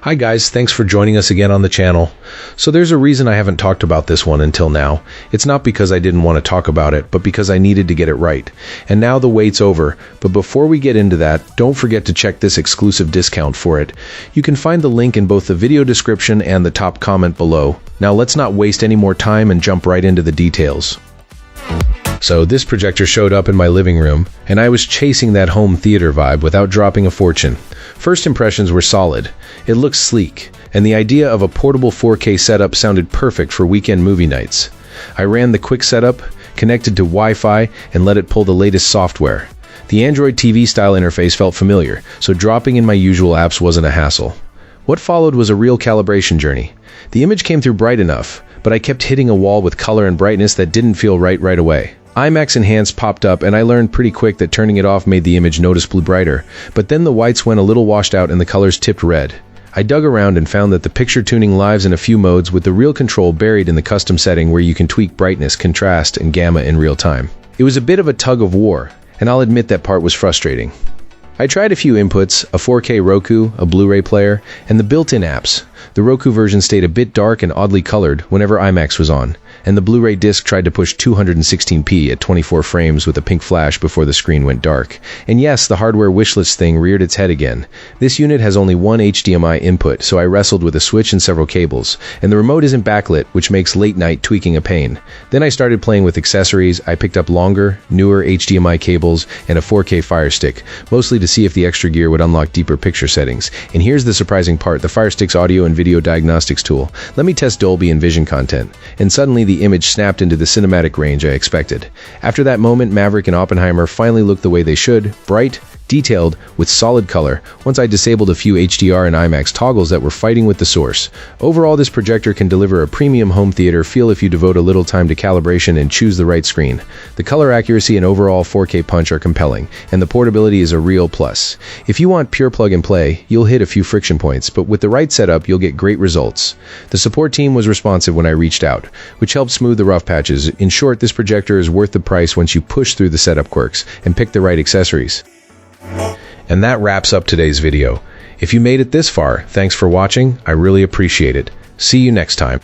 Hi guys, thanks for joining us again on the channel. So there's a reason I haven't talked about this one until now. It's not because I didn't want to talk about it, but because I needed to get it right. And now the wait's over, but before we get into that, don't forget to check this exclusive discount for it. You can find the link in both the video description and the top comment below. Now let's not waste any more time and jump right into the details. So this projector showed up in my living room, and I was chasing that home theater vibe without dropping a fortune. First impressions were solid. It looked sleek, and the idea of a portable 4K setup sounded perfect for weekend movie nights. I ran the quick setup, connected to Wi-Fi, and let it pull the latest software. The Android TV style interface felt familiar, so dropping in my usual apps wasn't a hassle. What followed was a real calibration journey. The image came through bright enough, but I kept hitting a wall with color and brightness that didn't feel right away. IMAX Enhanced popped up, and I learned pretty quick that turning it off made the image noticeably brighter, but then the whites went a little washed out and the colors tipped red. I dug around and found that the picture tuning lives in a few modes, with the real control buried in the custom setting where you can tweak brightness, contrast, and gamma in real time. It was a bit of a tug of war, and I'll admit that part was frustrating. I tried a few inputs, a 4K Roku, a Blu-ray player, and the built-in apps. The Roku version stayed a bit dark and oddly colored whenever IMAX was on, and the Blu-ray disc tried to push 216p at 24 frames with a pink flash before the screen went dark. And yes, the hardware wishlist thing reared its head again. This unit has only one HDMI input, so I wrestled with a switch and several cables, and the remote isn't backlit, which makes late-night tweaking a pain. Then I started playing with accessories. I picked up longer, newer HDMI cables and a 4K Fire Stick, mostly to see if the extra gear would unlock deeper picture settings. And here's the surprising part: the Fire Stick's audio and video diagnostics tool let me test Dolby and Vision content, and suddenly the image snapped into the cinematic range I expected. After that moment, Maverick and Oppenheimer finally looked the way they should: bright, detailed, with solid color, once I disabled a few HDR and IMAX toggles that were fighting with the source. Overall, this projector can deliver a premium home theater feel if you devote a little time to calibration and choose the right screen. The color accuracy and overall 4K punch are compelling, and the portability is a real plus. If you want pure plug and play, you'll hit a few friction points, but with the right setup, you'll get great results. The support team was responsive when I reached out, which helped smooth the rough patches. In short, this projector is worth the price once you push through the setup quirks and pick the right accessories. And that wraps up today's video. If you made it this far, thanks for watching. I really appreciate it. See you next time.